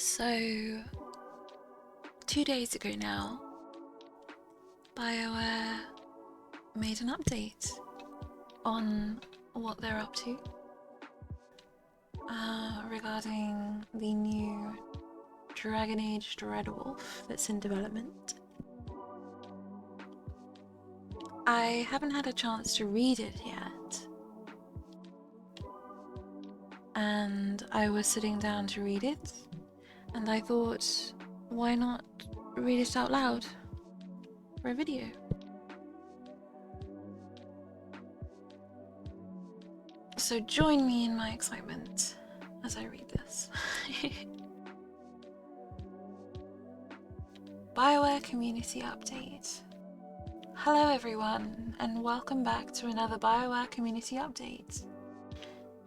So, 2 days ago now, Bioware made an update on what they're up to regarding the new Dragon Age Dreadwolf that's in development. I haven't had a chance to read it yet, and I was sitting down to read it, and I thought, why not read it out loud for a video? So join me in my excitement as I read this. Bioware Community Update. Hello everyone, and welcome back to another Bioware Community Update.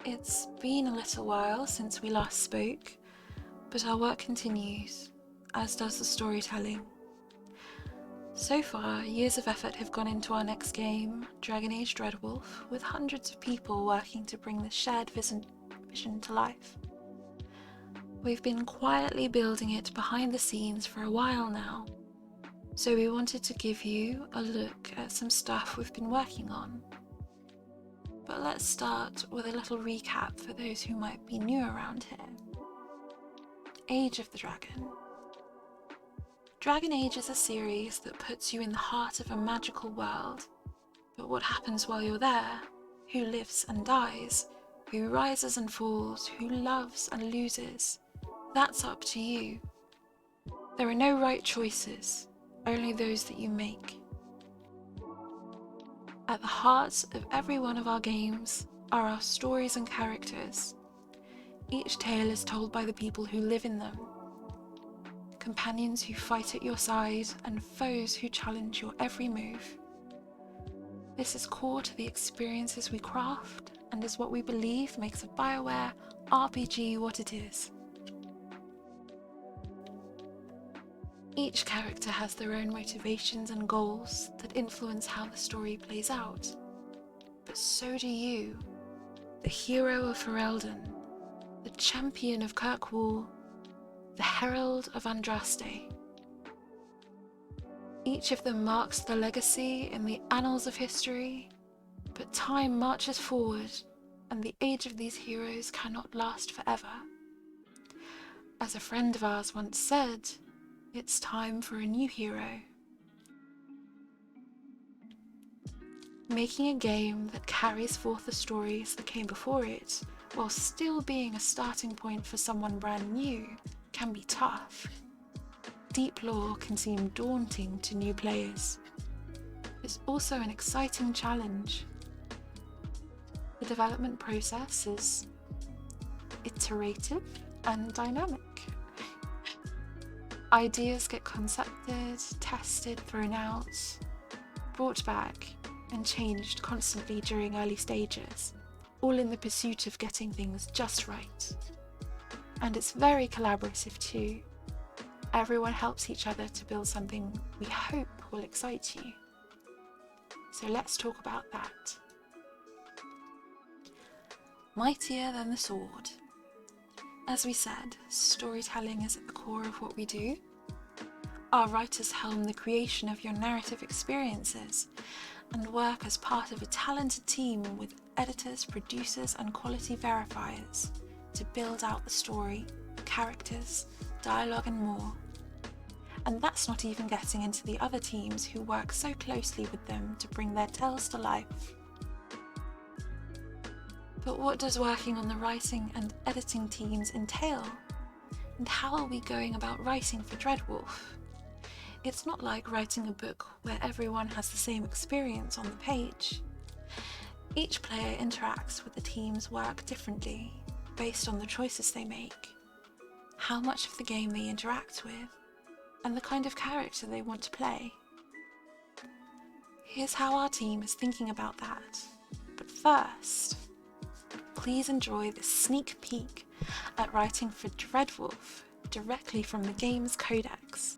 It's been a little while since we last spoke, but our work continues, as does the storytelling. So far, years of effort have gone into our next game, Dragon Age Dreadwolf, with hundreds of people working to bring the shared vision to life. We've been quietly building it behind the scenes for a while now, so we wanted to give you a look at some stuff we've been working on. But let's start with a little recap for those who might be new around here. Age of the Dragon. Dragon Age is a series that puts you in the heart of a magical world, but what happens while you're there? Who lives and dies? Who rises and falls? Who loves and loses? That's up to you. There are no right choices, only those that you make. At the heart of every one of our games are our stories and characters. Each tale is told by the people who live in them. Companions who fight at your side and foes who challenge your every move. This is core to the experiences we craft and is what we believe makes a Bioware RPG what it is. Each character has their own motivations and goals that influence how the story plays out. But so do you, the hero of Ferelden, the champion of Kirkwall, the herald of Andraste. Each of them marks the legacy in the annals of history, but time marches forward and the age of these heroes cannot last forever. As a friend of ours once said, it's time for a new hero. Making a game that carries forth the stories that came before it, while still being a starting point for someone brand new, can be tough. Deep lore can seem daunting to new players. It's also an exciting challenge. The development process is iterative and dynamic. Ideas get concepted, tested, thrown out, brought back, and changed constantly during early stages, all in the pursuit of getting things just right. And it's very collaborative too. Everyone helps each other to build something we hope will excite you. So let's talk about that. Mightier than the sword. As we said, storytelling is at the core of what we do. Our writers helm the creation of your narrative experiences and work as part of a talented team with editors, producers, and quality verifiers to build out the story, characters, dialogue, and more. And that's not even getting into the other teams who work so closely with them to bring their tales to life. But what does working on the writing and editing teams entail? And how are we going about writing for Dreadwolf? It's not like writing a book where everyone has the same experience on the page. Each player interacts with the team's work differently, based on the choices they make, how much of the game they interact with, and the kind of character they want to play. Here's how our team is thinking about that. But first, please enjoy this sneak peek at writing for Dreadwolf directly from the game's Codex.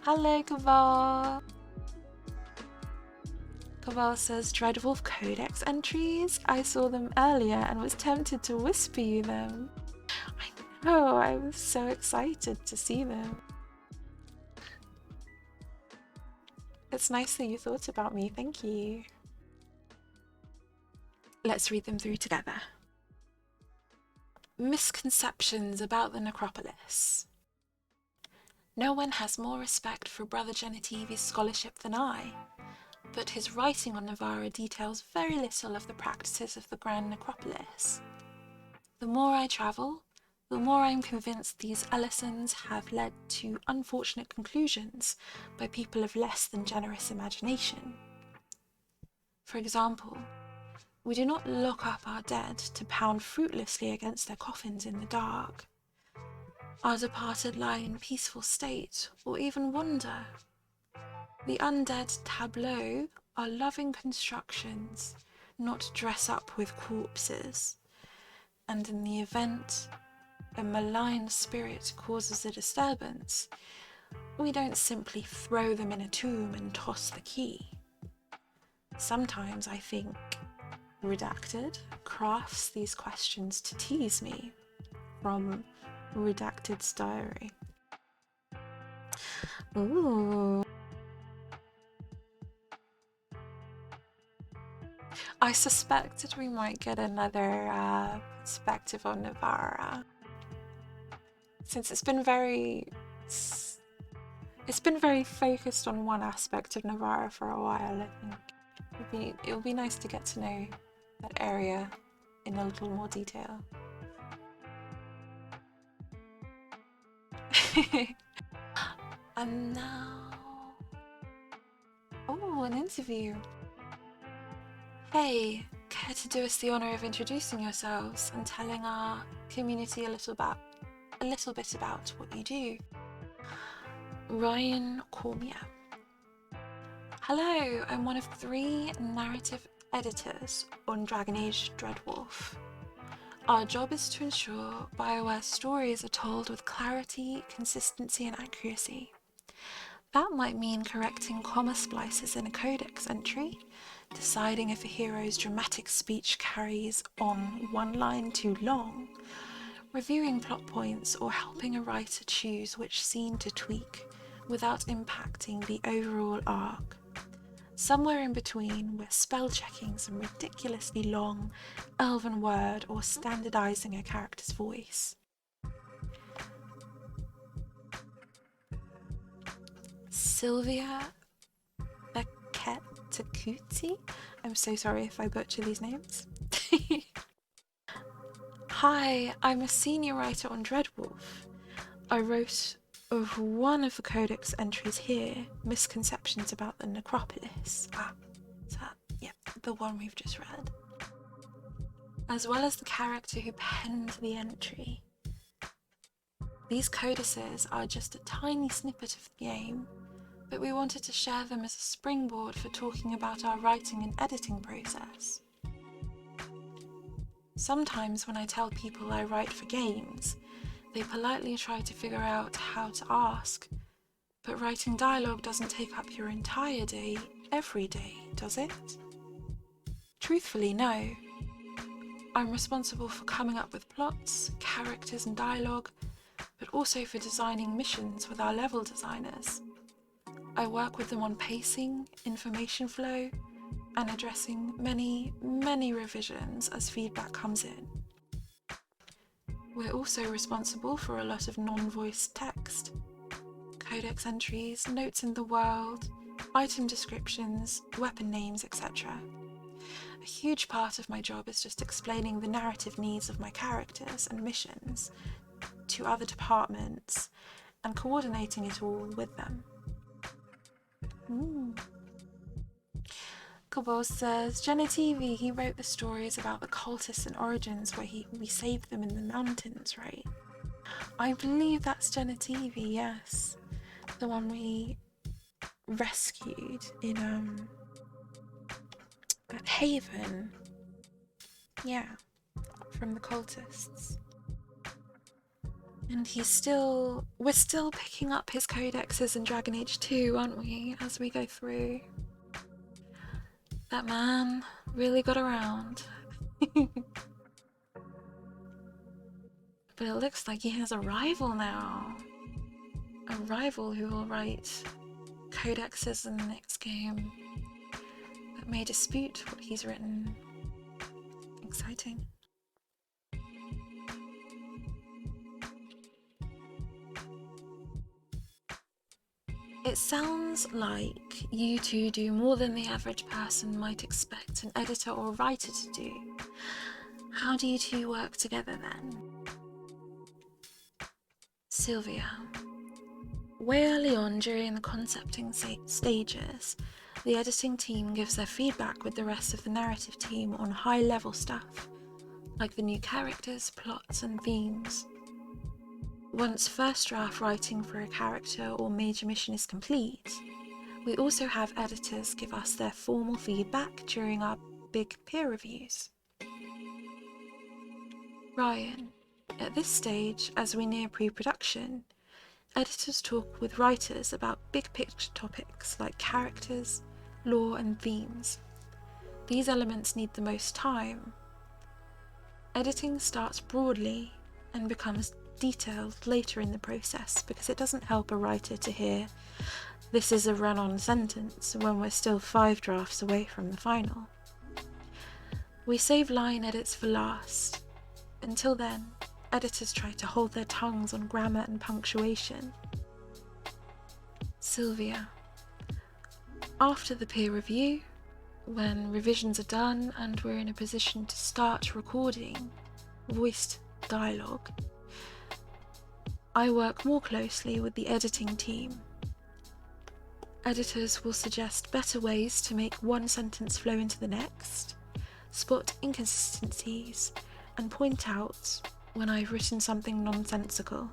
Hello, Kaval! Cabal says, Dreadwolf Codex entries? I saw them earlier and was tempted to whisper you them. I know, I was so excited to see them. It's nice that you thought about me, thank you. Let's read them through together. Misconceptions about the Necropolis. No one has more respect for Brother Genitivi's scholarship than I, but his writing on Navarra details very little of the practices of the Grand Necropolis. The more I travel, the more I'm convinced these Ellisons have led to unfortunate conclusions by people of less than generous imagination. For example, we do not lock up our dead to pound fruitlessly against their coffins in the dark. Our departed lie in peaceful state, or even wander. The undead tableau are loving constructions, not dress up with corpses. And in the event a malign spirit causes a disturbance, we don't simply throw them in a tomb and toss the key. Sometimes I think Redacted crafts these questions to tease me, from Redacted's diary. Ooh. I suspected we might get another perspective on Navarra. Since it's been very focused on one aspect of Navarra for a while, I think it'll be nice to get to know that area in a little more detail. And now... Oh, an interview. Hey, care to do us the honour of introducing yourselves and telling our community a little bit about what you do? Ryan Cormier. Hello, I'm one of 3 narrative editors on Dragon Age Dreadwolf. Our job is to ensure Bioware stories are told with clarity, consistency and accuracy. That might mean correcting comma splices in a codex entry, deciding if a hero's dramatic speech carries on one line too long, reviewing plot points, or helping a writer choose which scene to tweak without impacting the overall arc. Somewhere in between, we're spell checking some ridiculously long elven word or standardizing a character's voice. Sylvia Beketakuti? I'm so sorry if I butcher these names. Hi, I'm a senior writer on Dreadwolf. I wrote of one of the Codex entries here, Misconceptions about the Necropolis. The one we've just read. As well as the character who penned the entry. These codices are just a tiny snippet of the game, but we wanted to share them as a springboard for talking about our writing and editing process. Sometimes when I tell people I write for games, they politely try to figure out how to ask, but writing dialogue doesn't take up your entire day, every day, does it? Truthfully, no. I'm responsible for coming up with plots, characters and dialogue, but also for designing missions with our level designers. I work with them on pacing, information flow, and addressing many revisions as feedback comes in. We're also responsible for a lot of non-voiced text, codex entries, notes in the world, item descriptions, weapon names, etc. A huge part of my job is just explaining the narrative needs of my characters and missions to other departments and coordinating it all with them. Cabal says, Genitivi, he wrote the stories about the cultists and origins where we saved them in the mountains, right? I believe that's Genitivi, yes. The one we rescued in at Haven. Yeah, from the cultists. And we're still picking up his codexes in Dragon Age 2, aren't we, as we go through? That man really got around. But it looks like he has a rival now. A rival who will write codexes in the next game that may dispute what he's written. Exciting. It sounds like you two do more than the average person might expect an editor or writer to do. How do you two work together then? Sylvia. Way early on during the concepting stages, the editing team gives their feedback with the rest of the narrative team on high-level stuff, like the new characters, plots, and themes. Once first draft writing for a character or major mission is complete, we also have editors give us their formal feedback during our big peer reviews. Ryan, at this stage, as we near pre-production, editors talk with writers about big picture topics like characters, lore, and themes. These elements need the most time. Editing starts broadly and becomes detailed later in the process because it doesn't help a writer to hear "this is a run-on sentence" when we're still 5 drafts away from the final. We save line edits for last. Until then, editors try to hold their tongues on grammar and punctuation. Sylvia. After the peer review, when revisions are done and we're in a position to start recording voiced dialogue, I work more closely with the editing team. Editors will suggest better ways to make one sentence flow into the next, spot inconsistencies, and point out when I've written something nonsensical.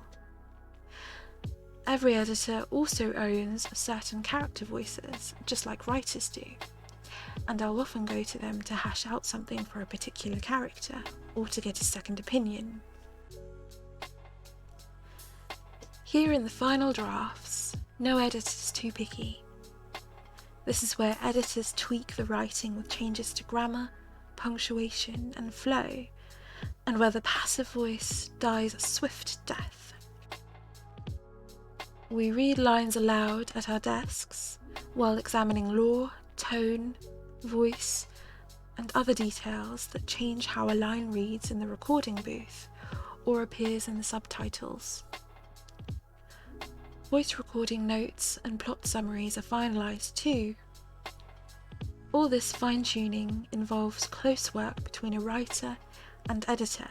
Every editor also owns certain character voices, just like writers do, and I'll often go to them to hash out something for a particular character, or to get a second opinion. Here in the final drafts, no editor's too picky. This is where editors tweak the writing with changes to grammar, punctuation, and flow, and where the passive voice dies a swift death. We read lines aloud at our desks while examining lore, tone, voice, and other details that change how a line reads in the recording booth or appears in the subtitles. Voice recording notes and plot summaries are finalised too. All this fine-tuning involves close work between a writer and editor,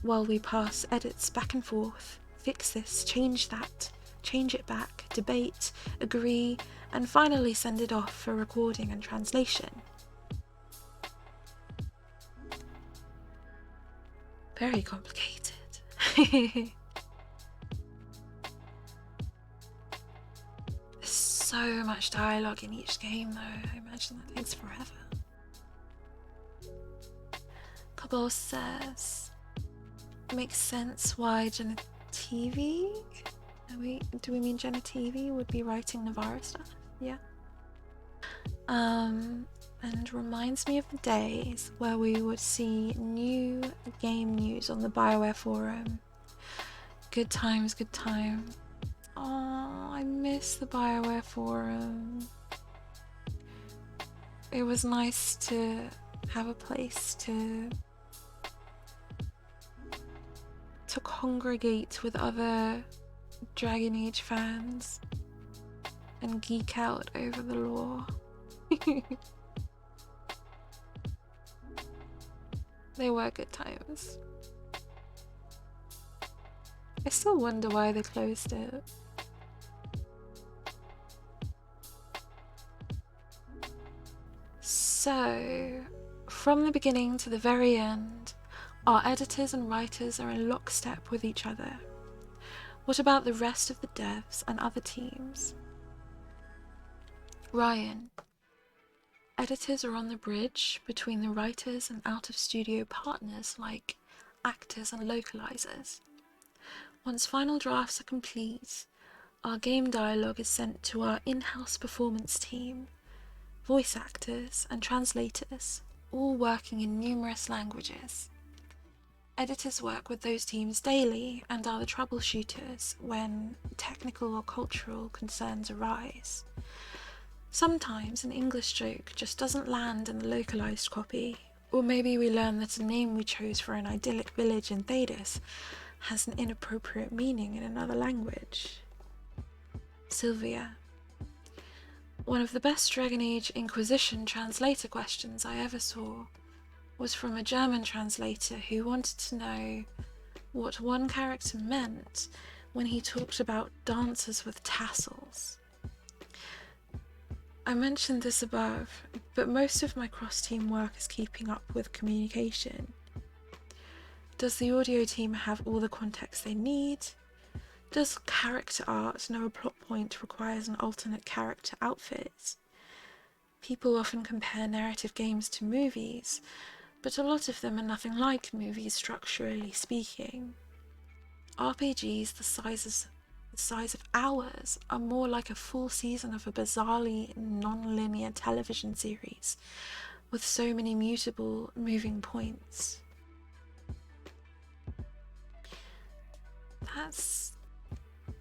while we pass edits back and forth, fix this, change that, change it back, debate, agree, and finally send it off for recording and translation. Very complicated. So much dialogue in each game though, I imagine that takes forever. Kabul says, makes sense why Genetivi, do we mean Genetivi would be writing Navarro stuff? Yeah. And reminds me of the days where we would see new game news on the Bioware forum. Good times, good time. Oh, I miss the Bioware forum. It was nice to have a place to congregate with other Dragon Age fans and geek out over the lore. They were good times. I still wonder why they closed it. So, from the beginning to the very end, our editors and writers are in lockstep with each other. What about the rest of the devs and other teams? Ryan. Editors are on the bridge between the writers and out-of-studio partners like actors and localizers. Once final drafts are complete, our game dialogue is sent to our in-house performance team, voice actors, and translators, all working in numerous languages. Editors work with those teams daily and are the troubleshooters when technical or cultural concerns arise. Sometimes an English joke just doesn't land in the localised copy, or maybe we learn that a name we chose for an idyllic village in Thedas has an inappropriate meaning in another language. Sylvia. One of the best Dragon Age Inquisition translator questions I ever saw was from a German translator who wanted to know what one character meant when he talked about dancers with tassels. I mentioned this above, but most of my cross-team work is keeping up with communication. Does the audio team have all the context they need? Does character art know a plot point requires an alternate character outfit? People often compare narrative games to movies, but a lot of them are nothing like movies structurally speaking. RPGs the size of hours are more like a full season of a bizarrely non-linear television series with so many mutable moving points. That's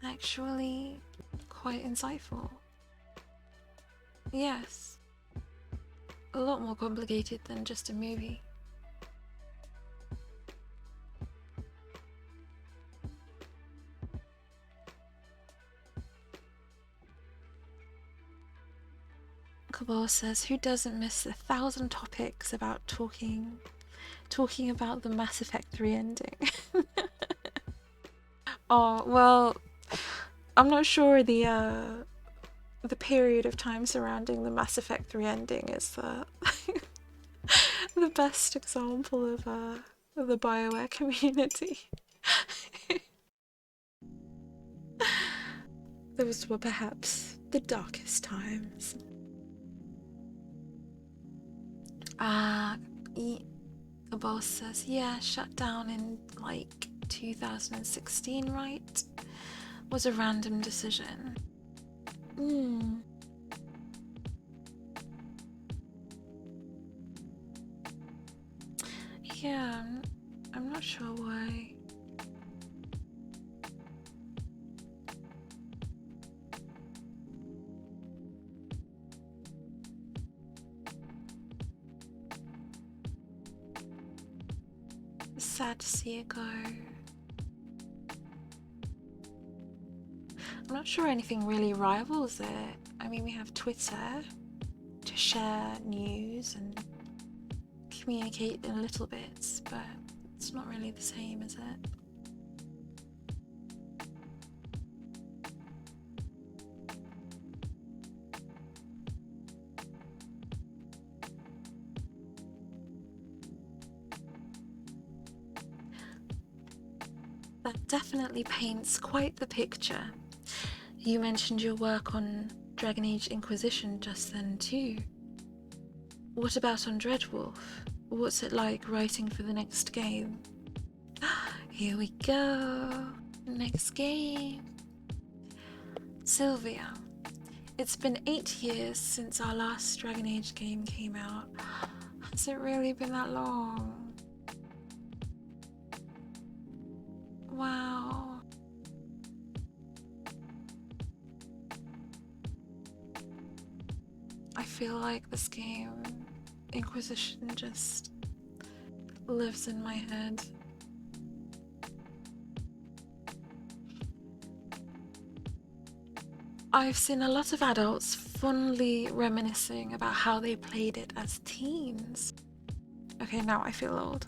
actually quite insightful. Yes, a lot more complicated than just a movie. Cabal says, who doesn't miss 1,000 topics about talking about the Mass Effect 3 ending? Oh, well, I'm not sure the period of time surrounding the Mass Effect 3 ending is the the best example of the Bioware community. Those were perhaps the darkest times. The boss says, yeah, shut down in like 2016, right? Was a random decision. Yeah, I'm not sure why. Sad to see it go. I'm not sure anything really rivals it. I mean, we have Twitter to share news and communicate in little bits, but it's not really the same, is it? That definitely paints quite the picture. You mentioned your work on Dragon Age Inquisition just then too. What about on Dreadwolf? What's it like writing for the next game? Here we go. Next game. Sylvia. It's been 8 years since our last Dragon Age game came out. Has it really been that long? Wow. I feel like this game, Inquisition, just lives in my head. I've seen a lot of adults fondly reminiscing about how they played it as teens. Okay, now I feel old.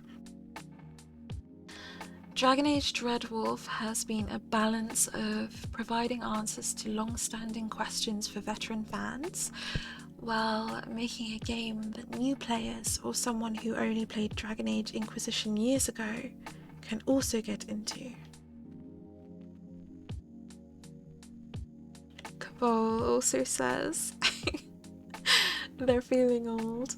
Dragon Age Dreadwolf has been a balance of providing answers to long-standing questions for veteran fans, while making a game that new players or someone who only played Dragon Age Inquisition years ago can also get into. Cabal also says they're feeling old.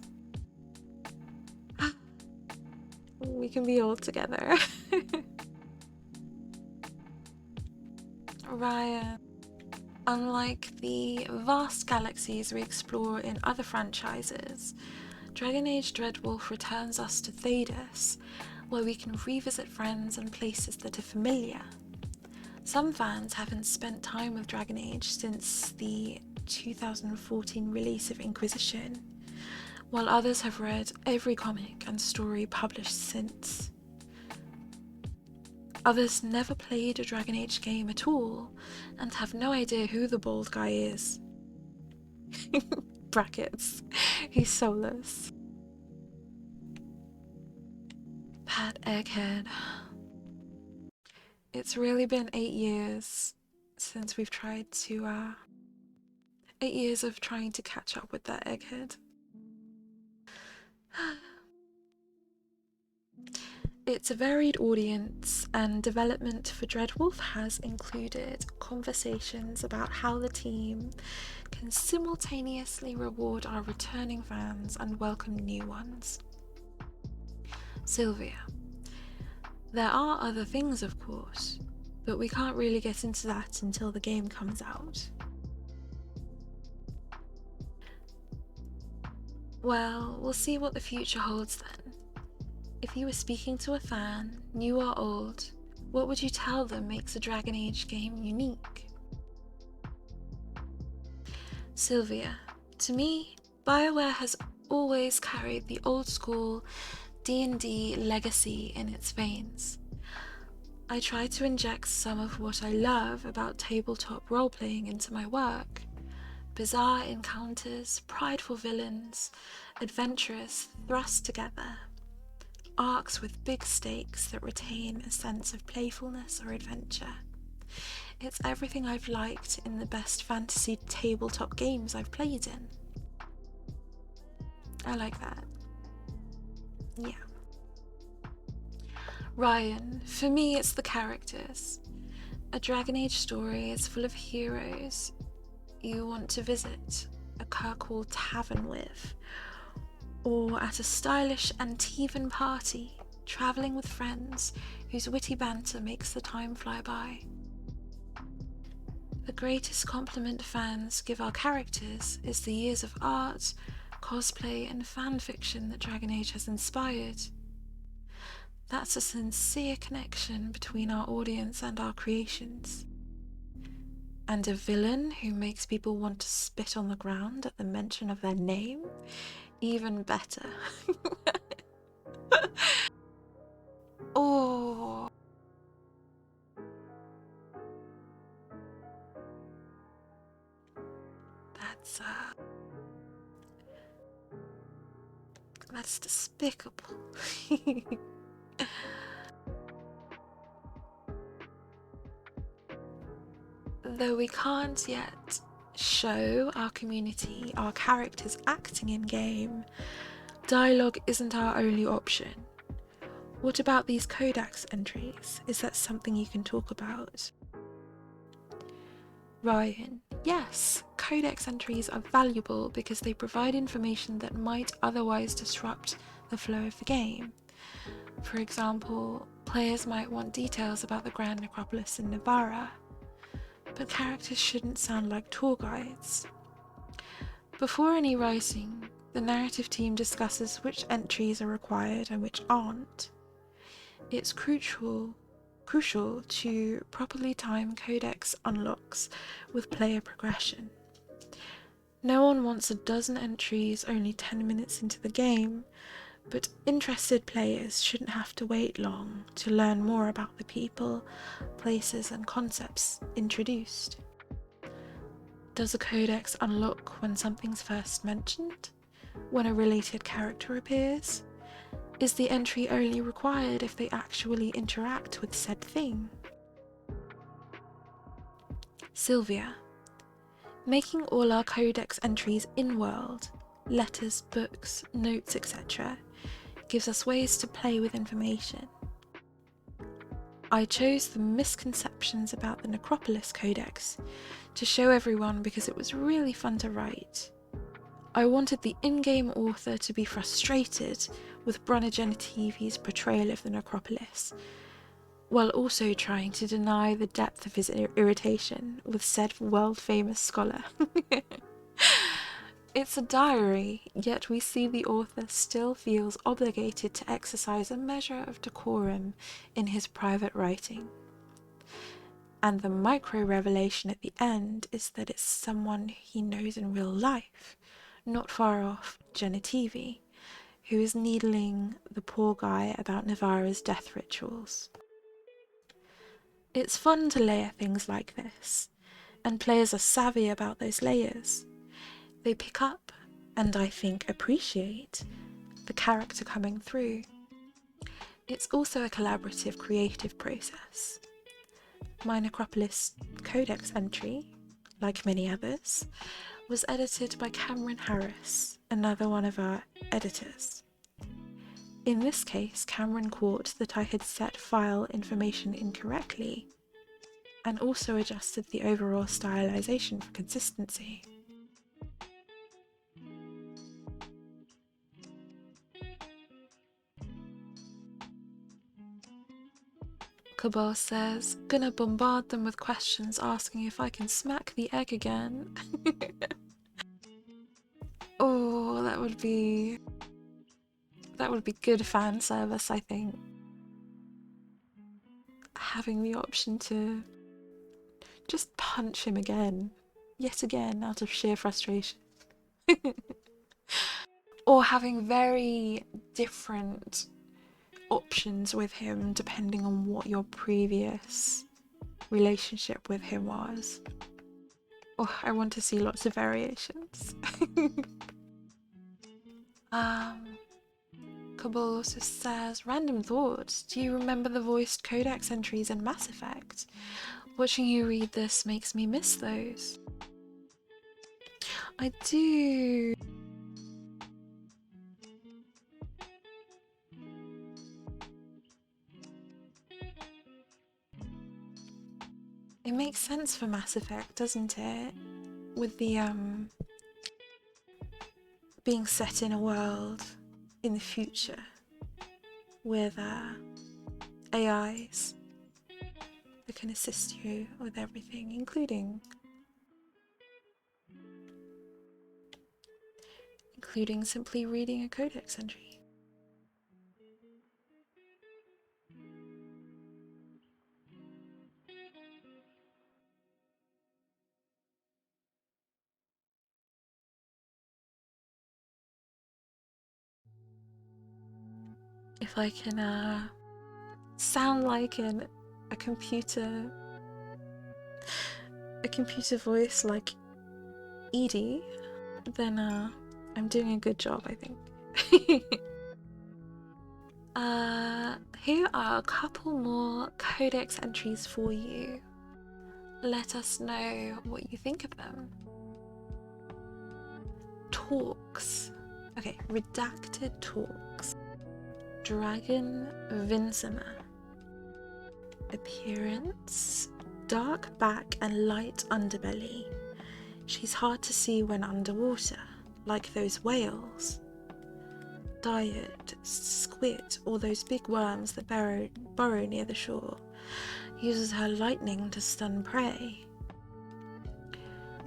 We can be old together. Ryan. Unlike the vast galaxies we explore in other franchises, Dragon Age Dreadwolf returns us to Thedas, where we can revisit friends and places that are familiar. Some fans haven't spent time with Dragon Age since the 2014 release of Inquisition, while others have read every comic and story published since. Others never played a Dragon Age game at all and have no idea who the bald guy is. Brackets. He's soulless. Pat Egghead. It's really been 8 years since we've tried to, 8 years of trying to catch up with that Egghead. It's a varied audience, and development for Dreadwolf has included conversations about how the team can simultaneously reward our returning fans and welcome new ones. Sylvia. There are other things, of course, but we can't really get into that until the game comes out. Well, we'll see what the future holds then. If you were speaking to a fan, new or old, what would you tell them makes a Dragon Age game unique? Sylvia. To me, Bioware has always carried the old school D&D legacy in its veins. I try to inject some of what I love about tabletop role-playing into my work. Bizarre encounters, prideful villains, adventurers thrust together. Arcs with big stakes that retain a sense of playfulness or adventure. It's everything I've liked in the best fantasy tabletop games I've played in. I like that. Yeah. Ryan, for me it's the characters. A Dragon Age story is full of heroes you want to visit a Kirkwall tavern with, or at a stylish Antivan party, travelling with friends whose witty banter makes the time fly by. The greatest compliment fans give our characters is the years of art, cosplay and fanfiction that Dragon Age has inspired. That's a sincere connection between our audience and our creations. And a villain who makes people want to spit on the ground at the mention of their name? Even better. Oh. That's despicable. Though we can't yet show our community our characters acting in game, dialogue isn't our only option. What about these Codex entries? Is that something you can talk about? Ryan, yes, Codex entries are valuable because they provide information that might otherwise disrupt the flow of the game. For example, players might want details about the Grand Necropolis in Navarra, but characters shouldn't sound like tour guides. Before any writing, the narrative team discusses which entries are required and which aren't. It's crucial to properly time Codex unlocks with player progression. No one wants a dozen entries only 10 minutes into the game, but interested players shouldn't have to wait long to learn more about the people, places and concepts introduced. Does a codex unlock when something's first mentioned? When a related character appears? Is the entry only required if they actually interact with said thing? Sylvia. Making all our codex entries in-world, letters, books, notes, etc., gives us ways to play with information. I chose the Misconceptions about the Necropolis Codex to show everyone because it was really fun to write. I wanted the in-game author to be frustrated with Brunner TV's portrayal of the Necropolis, while also trying to deny the depth of his irritation with said world-famous scholar. It's a diary, yet we see the author still feels obligated to exercise a measure of decorum in his private writing. And the micro-revelation at the end is that it's someone he knows in real life, not far off Genitivi, who is needling the poor guy about Navarra's death rituals. It's fun to layer things like this, and players are savvy about those layers. They pick up, and I think appreciate, the character coming through. It's also a collaborative creative process. My Necropolis Codex entry, like many others, was edited by Cameron Harris, another one of our editors. In this case, Cameron caught that I had set file information incorrectly, and also adjusted the overall stylization for consistency. Cabal says, gonna bombard them with questions asking if I can smack the egg again. Oh, that would be good fan service, I think. Having the option to just punch him again, yet again, out of sheer frustration. Or having very different options with him depending on what your previous relationship with him was. Oh, I want to see lots of variations. Cabal also says, random thoughts. Do you remember the voiced Codex entries in Mass Effect? Watching you read this makes me miss those. I do. It makes sense for Mass Effect, doesn't it? With the being set in a world in the future with AIs that can assist you with everything, including simply reading a Codex entry. If I can sound like a computer voice like Edie, then I'm doing a good job, I think. Here are a couple more Codex entries for you. Let us know what you think of them. Talks. Okay, redacted talks. Dragon Vincima. Appearance: dark back and light underbelly. She's hard to see when underwater, like those whales. Diet: squid, or those big worms that burrow near the shore. Uses her lightning to stun prey.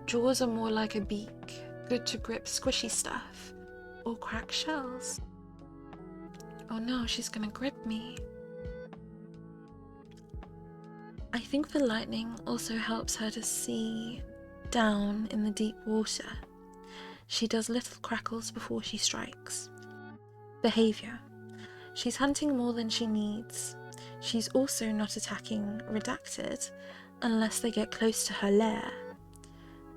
Jaws are more like a beak, good to grip squishy stuff, or crack shells. Oh no, she's gonna grip me. I think the lightning also helps her to see down in the deep water. She does little crackles before she strikes. Behaviour: she's hunting more than she needs. She's also not attacking redacted unless they get close to her lair.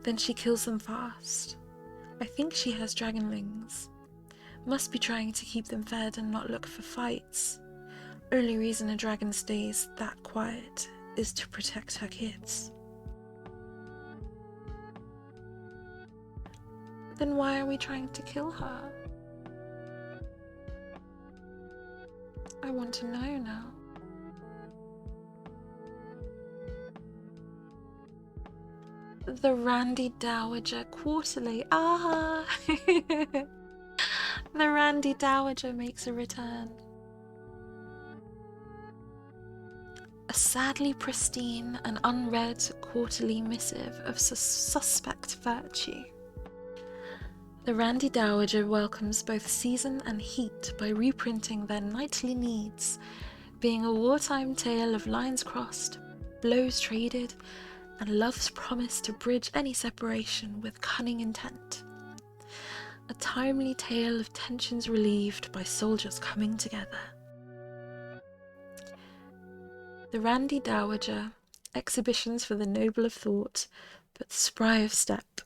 Then she kills them fast. I think she has dragonlings. Must be trying to keep them fed and not look for fights. Only reason a dragon stays that quiet is to protect her kids. Then why are we trying to kill her? I want to know now. The Randy Dowager Quarterly. Ah! The Randy Dowager makes a return. sadly pristine and unread quarterly missive of suspect virtue. The Randy Dowager welcomes both season and heat by reprinting their knightly needs, being a wartime tale of lines crossed, blows traded, and love's promise to bridge any separation with cunning intent. A timely tale of tensions relieved by soldiers coming together. The Randy Dowager, exhibitions for the noble of thought, but spry of step.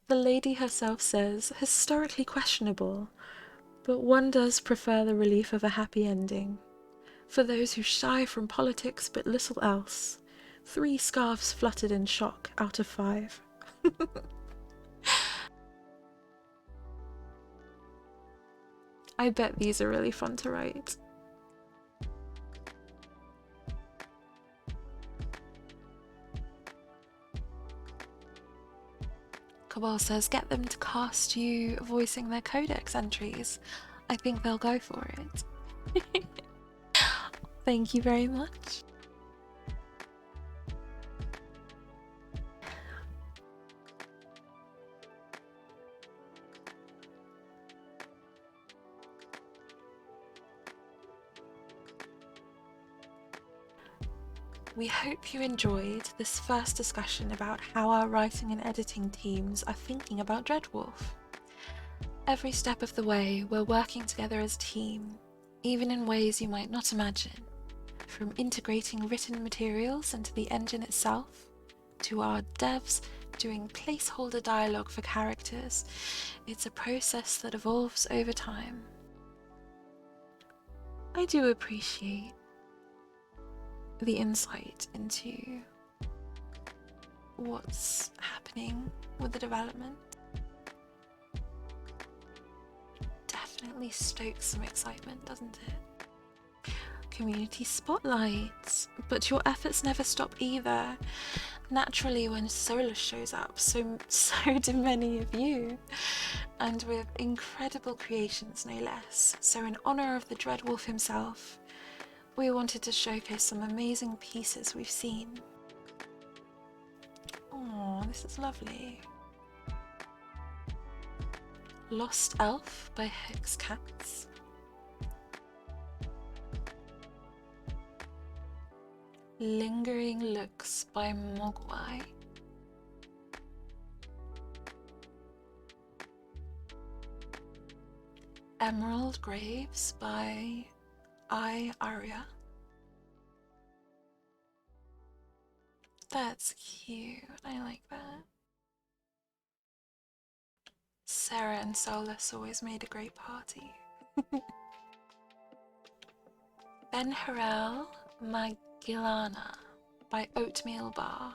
The lady herself says, historically questionable, but one does prefer the relief of a happy ending. For those who shy from politics but little else, 3 scarves fluttered in shock out of 5. I bet these are really fun to write. Cabal says, get them to cast you voicing their Codex entries. I think they'll go for it. Thank you very much. We hope you enjoyed this first discussion about how our writing and editing teams are thinking about Dreadwolf. Every step of the way, we're working together as a team, even in ways you might not imagine. From integrating written materials into the engine itself, to our devs doing placeholder dialogue for characters, it's a process that evolves over time. I do appreciate the insight into what's happening with the development. Definitely stokes some excitement, doesn't it? Community spotlights, but your efforts never stop either. Naturally, when Solus shows up, so do many of you, and with incredible creations no less. So in honor of the Dreadwolf himself, we wanted to showcase some amazing pieces we've seen. Oh, this is lovely. Lost Elf by Hex Cats. Lingering Looks by Mogwai. Emerald Graves by Aria. That's cute. I like that. Sarah and Solus always made a great party. Ben Harel Magillana by Oatmeal Bar.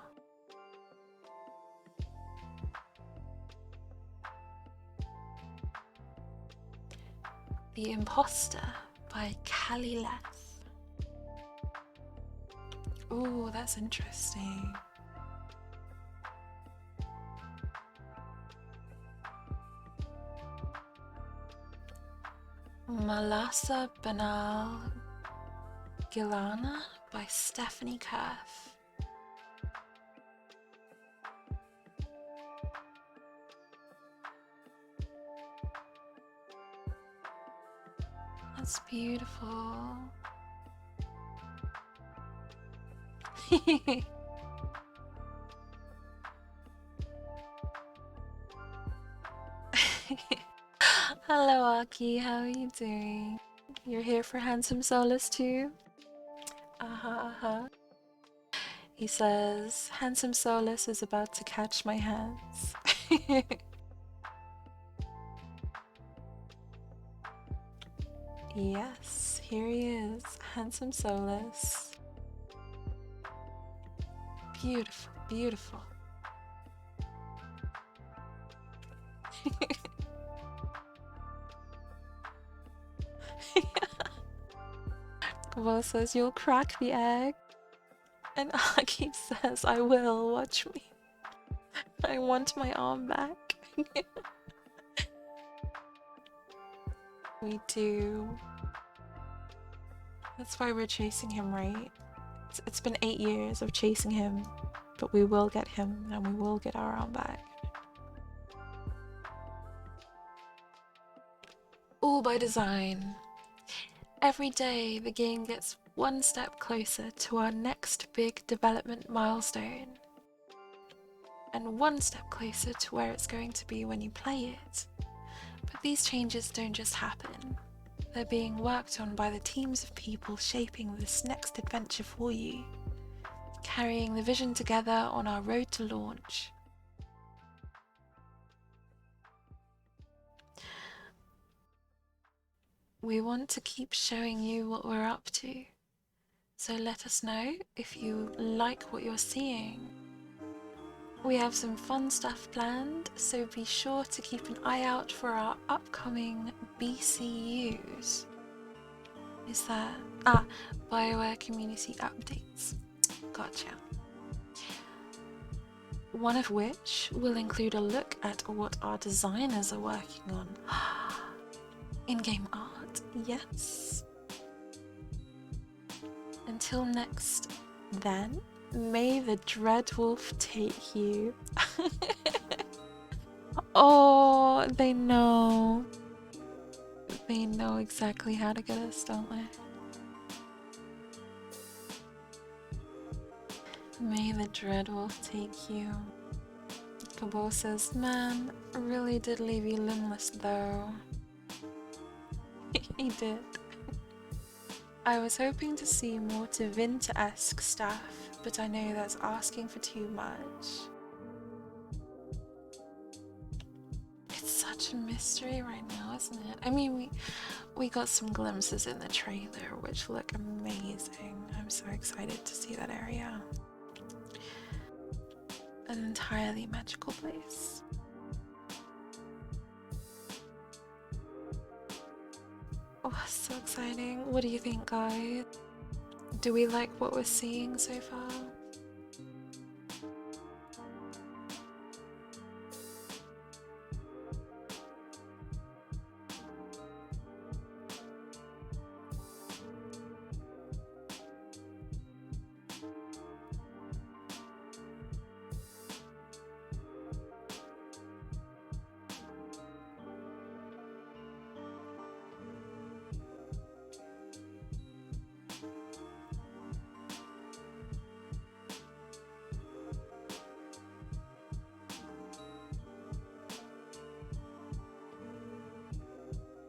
The Imposter by Callie Leth. Ooh, that's interesting. Malasa Banal Gilana by Stephanie Kerf. That's beautiful. Hello Aki, how are you doing? You're here for Handsome Solus too? He says, Handsome Solus is about to catch my hands. Yes, here he is, Handsome Solus. Beautiful, beautiful. Kavol says, you'll crack the egg. And Aki says, I will, watch me. I want my arm back. We do. That's why we're chasing him, right? It's been 8 years of chasing him, but we will get him and we will get our arm back. All by design. Every day the game gets one step closer to our next big development milestone. And one step closer to where it's going to be when you play it. But these changes don't just happen. They're being worked on by the teams of people shaping this next adventure for you, carrying the vision together on our road to launch. We want to keep showing you what we're up to, so let us know if you like what you're seeing. We have some fun stuff planned, so be sure to keep an eye out for our upcoming BCUs. Is that... Bioware community updates. Gotcha. One of which will include a look at what our designers are working on. In-game art, yes. Until next then, may the Dreadwolf take you. Oh, they know. They know exactly how to get us, don't they? May the Dreadwolf take you. Cabal says, man, really did leave you limbless though. He did. I was hoping to see more Tevinter-esque stuff, but I know that's asking for too much. It's such a mystery right now, isn't it? I mean, we got some glimpses in the trailer, which look amazing. I'm so excited to see that area. An entirely magical place. Oh, so exciting. What do you think, guys? Do we like what we're seeing so far?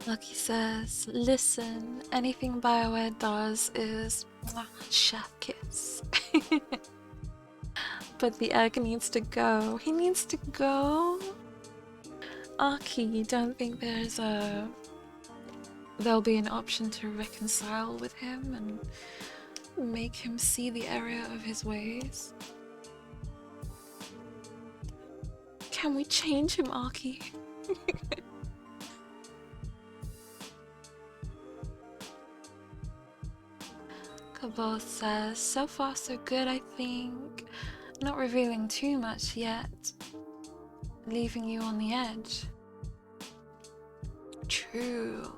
Lucky says, listen, anything Bioware does is chef kiss. But the egg needs to go. He needs to go? Aki, you don't think there'll be an option to reconcile with him and make him see the error of his ways? Can we change him, Aki? Cabal says, so far so good, I think. Not revealing too much yet. Leaving you on the edge. True.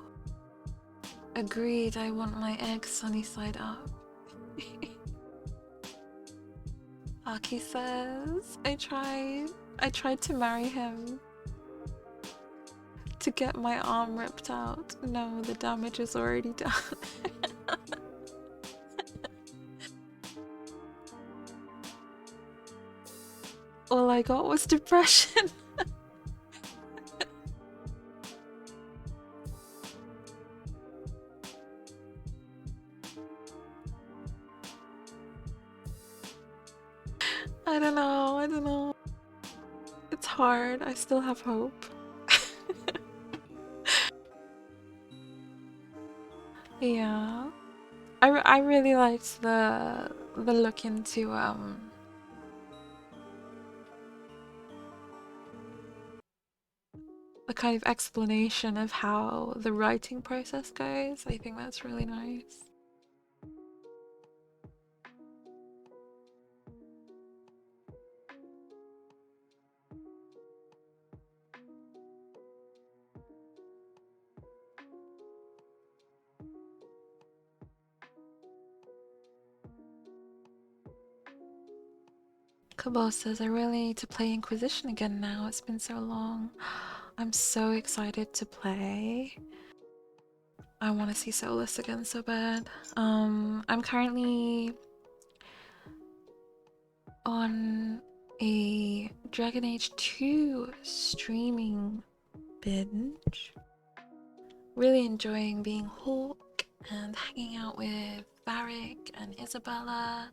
Agreed, I want my egg sunny side up. Aki says, I tried to marry him. To get my arm ripped out. No, the damage is already done. All I got was depression. I don't know. It's hard. I still have hope. Yeah. I really liked the look into the kind of explanation of how the writing process goes. I think that's really nice. Cabal says, I really need to play Inquisition again now. It's been so long. I'm so excited to play. I want to see Solus again so bad. I'm currently on a Dragon Age 2 streaming binge. Really enjoying being Hawk and hanging out with Varric and Isabella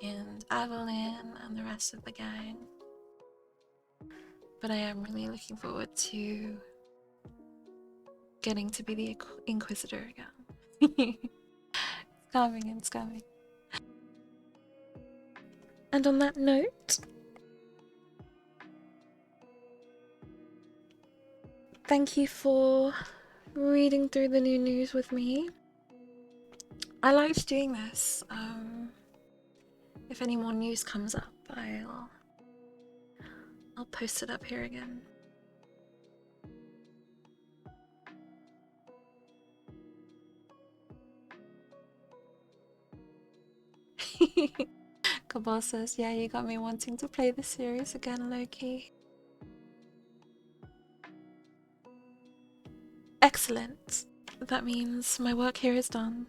and Evelyn and the rest of the gang. But I am really looking forward to getting to be the Inquisitor again. It's coming, it's coming. And on that note, thank you for reading through the new news with me. I liked doing this. If any more news comes up, I'll post it up here again. Cabal says, yeah, you got me wanting to play the series again, Loki. Excellent. That means my work here is done.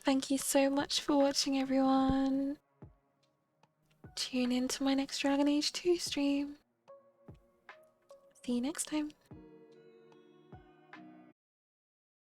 Thank you so much for watching, everyone. Tune in to my next Dragon Age 2 stream. See you next time.